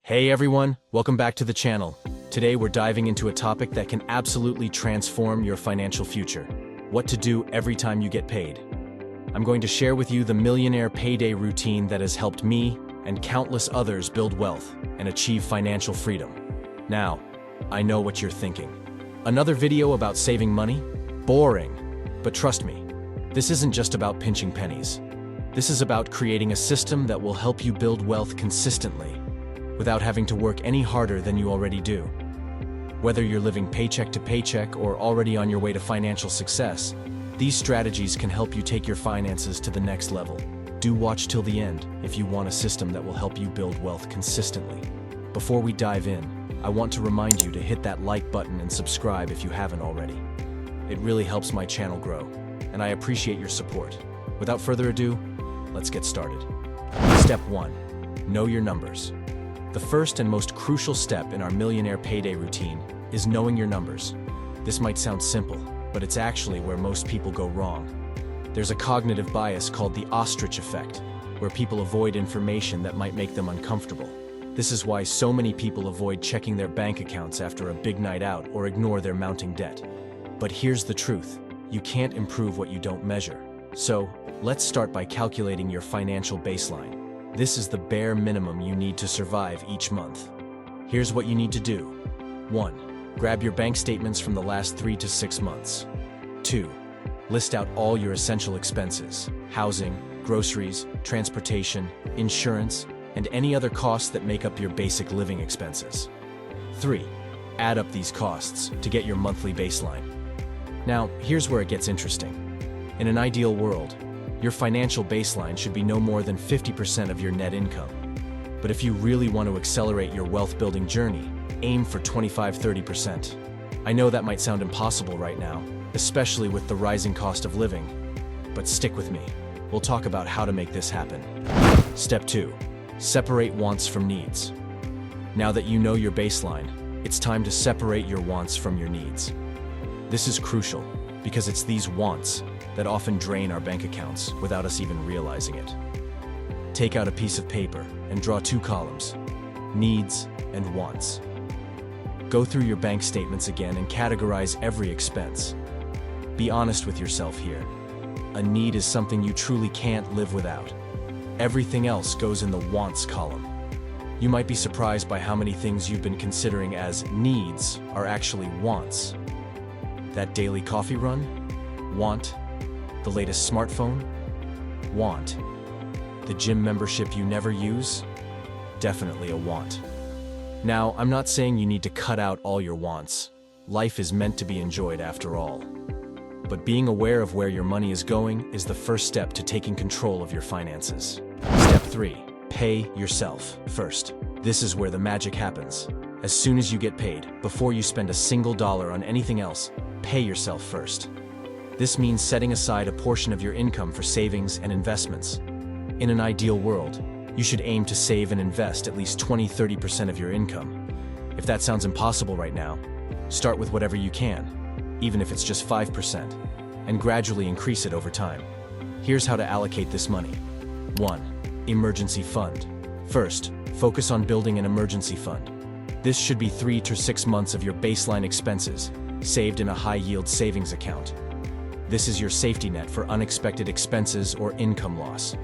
Hey everyone, welcome back to the channel. Today we're diving into a topic that can absolutely transform your financial future. What to do every time you get paid. I'm going to share with you the millionaire payday routine that has helped me and countless others build wealth and achieve financial freedom. Now, I know what you're thinking. Another video about saving money? Boring. But trust me, this isn't just about pinching pennies. This is about creating a system that will help you build wealth consistently, without having to work any harder than you already do. Whether you're living paycheck to paycheck or already on your way to financial success, these strategies can help you take your finances to the next level. Do watch till the end if you want a system that will help you build wealth consistently. Before we dive in, I want to remind you to hit that like button and subscribe if you haven't already. It really helps my channel grow, and I appreciate your support. Without further ado, let's get started. Step 1. Know your numbers. The first and most crucial step in our millionaire payday routine is knowing your numbers. This might sound simple, but it's actually where most people go wrong. There's a cognitive bias called the ostrich effect, where people avoid information that might make them uncomfortable. This is why so many people avoid checking their bank accounts after a big night out or ignore their mounting debt. But here's the truth: you can't improve what you don't measure. So, let's start by calculating your financial baseline. This is the bare minimum you need to survive each month. Here's what you need to do. 1. Grab your bank statements from the last 3 to 6 months. 2. List out all your essential expenses: housing, groceries, transportation, insurance, and any other costs that make up your basic living expenses. 3. Add up these costs to get your monthly baseline. Now, here's where it gets interesting. In an ideal world, your financial baseline should be no more than 50% of your net income. But if you really want to accelerate your wealth-building journey, aim for 25–30%. I know that might sound impossible right now, especially with the rising cost of living. But stick with me. We'll talk about how to make this happen. Step 2. Separate wants from needs. Now that you know your baseline, it's time to separate your wants from your needs. This is crucial, because it's these wants that often drain our bank accounts without us even realizing it. Take out a piece of paper and draw 2 columns: needs and wants. Go through your bank statements again and categorize every expense. Be honest with yourself here. A need is something you truly can't live without. Everything else goes in the wants column. You might be surprised by how many things you've been considering as needs are actually wants. That daily coffee run? Want. The latest smartphone? Want. The gym membership you never use? Definitely a want. Now, I'm not saying you need to cut out all your wants. Life is meant to be enjoyed after all. But being aware of where your money is going is the first step to taking control of your finances. Step 3. Pay yourself first. This is where the magic happens. As soon as you get paid, before you spend a single dollar on anything else, pay yourself first. This means setting aside a portion of your income for savings and investments. In an ideal world, you should aim to save and invest at least 20–30% of your income. If that sounds impossible right now, start with whatever you can, even if it's just 5%, and gradually increase it over time. Here's how to allocate this money. 1. Emergency fund. First, focus on building an emergency fund. This should be 3 to 6 months of your baseline expenses, saved in a high-yield savings account. This is your safety net for unexpected expenses or income loss.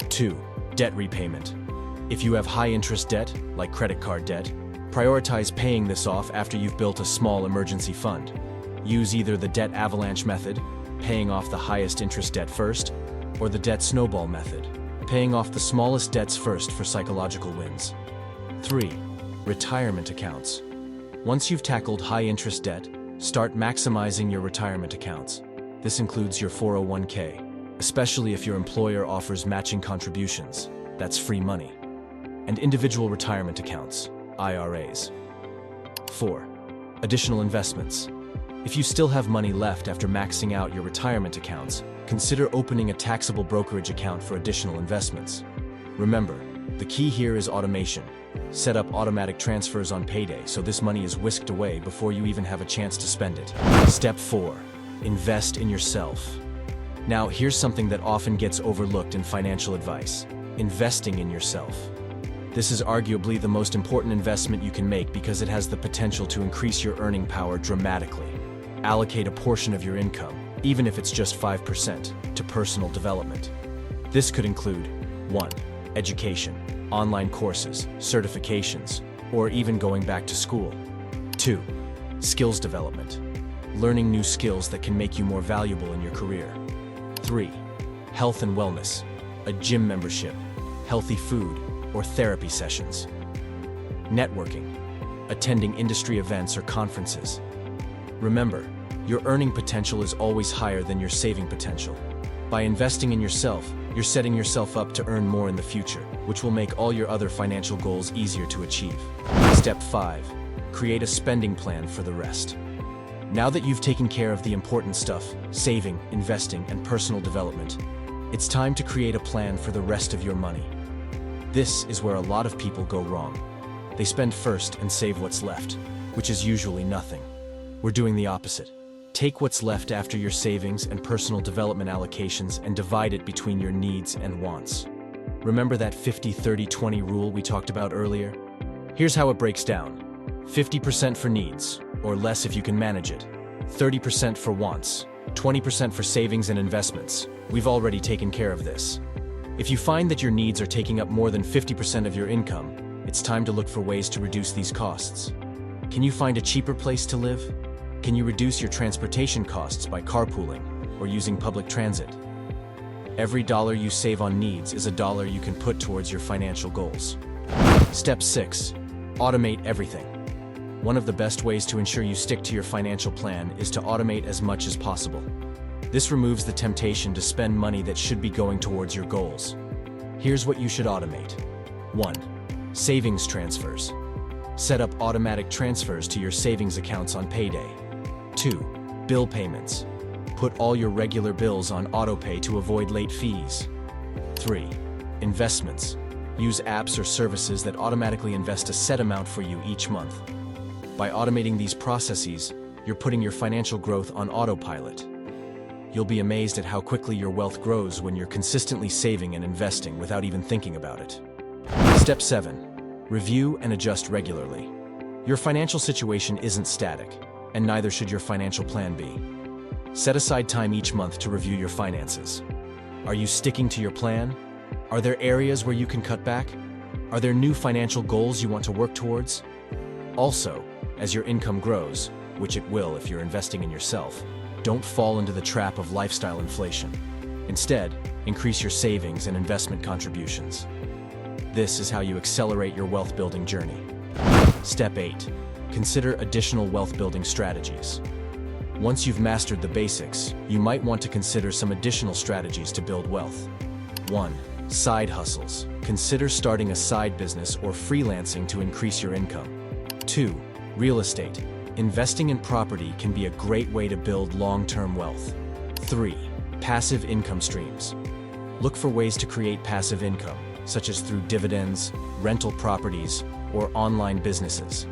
2. Debt repayment. If you have high-interest debt, like credit card debt, prioritize paying this off after you've built a small emergency fund. Use either the debt avalanche method, paying off the highest interest debt first, or the debt snowball method, paying off the smallest debts first for psychological wins. 3. Retirement accounts. Once you've tackled high-interest debt, start maximizing your retirement accounts. This includes your 401k, especially if your employer offers matching contributions. That's free money. And individual retirement accounts, IRAs. 4. Additional investments. If you still have money left after maxing out your retirement accounts, consider opening a taxable brokerage account for additional investments. Remember, the key here is automation. Set up automatic transfers on payday so this money is whisked away before you even have a chance to spend it. Step 4. Invest in yourself. Now, here's something that often gets overlooked in financial advice: investing in yourself. This is arguably the most important investment you can make because it has the potential to increase your earning power dramatically. Allocate a portion of your income, even if it's just 5%, to personal development. This could include 1. Education, online courses, certifications, or even going back to school. 2. Skills development, learning new skills that can make you more valuable in your career. 3. Health and wellness, a gym membership, healthy food, or therapy sessions. Networking, attending industry events or conferences. Remember, your earning potential is always higher than your saving potential. By investing in yourself, you're setting yourself up to earn more in the future, which will make all your other financial goals easier to achieve. Step 5. Create a spending plan for the rest. Now that you've taken care of the important stuff, saving, investing, and personal development, it's time to create a plan for the rest of your money. This is where a lot of people go wrong. They spend first and save what's left, which is usually nothing. We're doing the opposite. Take what's left after your savings and personal development allocations and divide it between your needs and wants. Remember that 50-30-20 rule we talked about earlier? Here's how it breaks down. 50% for needs, or less if you can manage it. 30% for wants. 20% for savings and investments. We've already taken care of this. If you find that your needs are taking up more than 50% of your income, it's time to look for ways to reduce these costs. Can you find a cheaper place to live? Can you reduce your transportation costs by carpooling or using public transit? Every dollar you save on needs is a dollar you can put towards your financial goals. Step 6. Automate everything. One of the best ways to ensure you stick to your financial plan is to automate as much as possible. This removes the temptation to spend money that should be going towards your goals. Here's what you should automate. 1. Savings transfers. Set up automatic transfers to your savings accounts on Payday. 2. Bill payments. Put all your regular bills on autopay to avoid late fees. 3. Investments. Use apps or services that automatically invest a set amount for you each month. By automating these processes, you're putting your financial growth on autopilot. You'll be amazed at how quickly your wealth grows when you're consistently saving and investing without even thinking about it. Step 7. Review and adjust regularly. Your financial situation isn't static, and neither should your financial plan be. Set aside time each month to review your finances. Are you sticking to your plan? Are there areas where you can cut back? Are there new financial goals you want to work towards? Also, as your income grows, which it will if you're investing in yourself, don't fall into the trap of lifestyle inflation. Instead, increase your savings and investment contributions. This is how you accelerate your wealth-building journey. Step 8. Consider additional wealth-building strategies. Once you've mastered the basics, you might want to consider some additional strategies to build wealth. 1. Side hustles. Consider starting a side business or freelancing to increase your income. 2. Real estate. Investing in property can be a great way to build long-term wealth. 3. Passive income streams. Look for ways to create passive income, such as through dividends, rental properties, or online businesses.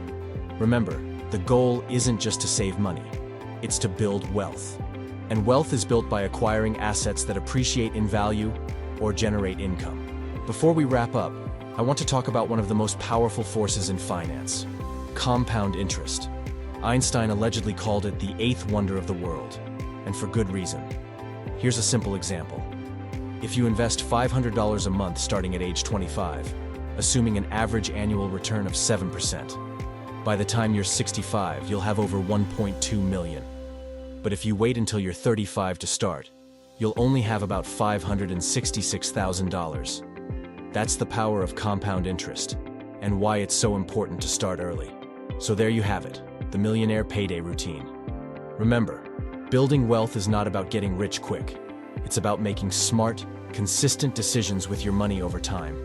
Remember, the goal isn't just to save money, it's to build wealth. And wealth is built by acquiring assets that appreciate in value or generate income. Before we wrap up, I want to talk about one of the most powerful forces in finance: compound interest. Einstein allegedly called it the eighth wonder of the world, and for good reason. Here's a simple example. If you invest $500 a month starting at age 25, assuming an average annual return of 7%, by the time you're 65, you'll have over 1.2 million. But if you wait until you're 35 to start, you'll only have about $566,000. That's the power of compound interest, and why it's so important to start early. So there you have it, the Millionaire Payday routine. Remember, building wealth is not about getting rich quick. It's about making smart, consistent decisions with your money over time.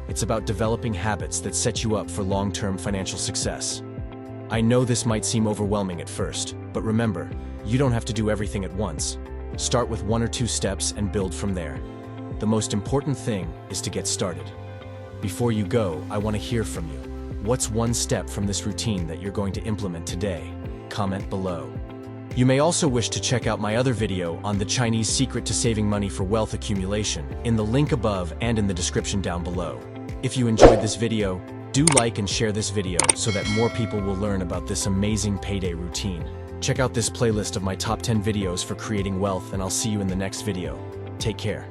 It's about developing habits that set you up for long-term financial success. I know this might seem overwhelming at first, but remember, you don't have to do everything at once. Start with 1 or 2 steps and build from there. The most important thing is to get started. Before you go, I want to hear from you. What's one step from this routine that you're going to implement today? Comment below. You may also wish to check out my other video on the Chinese secret to saving money for wealth accumulation in the link above and in the description down below. If you enjoyed this video, do like and share this video so that more people will learn about this amazing payday routine. Check out this playlist of my top 10 videos for creating wealth, and I'll see you in the next video. Take care.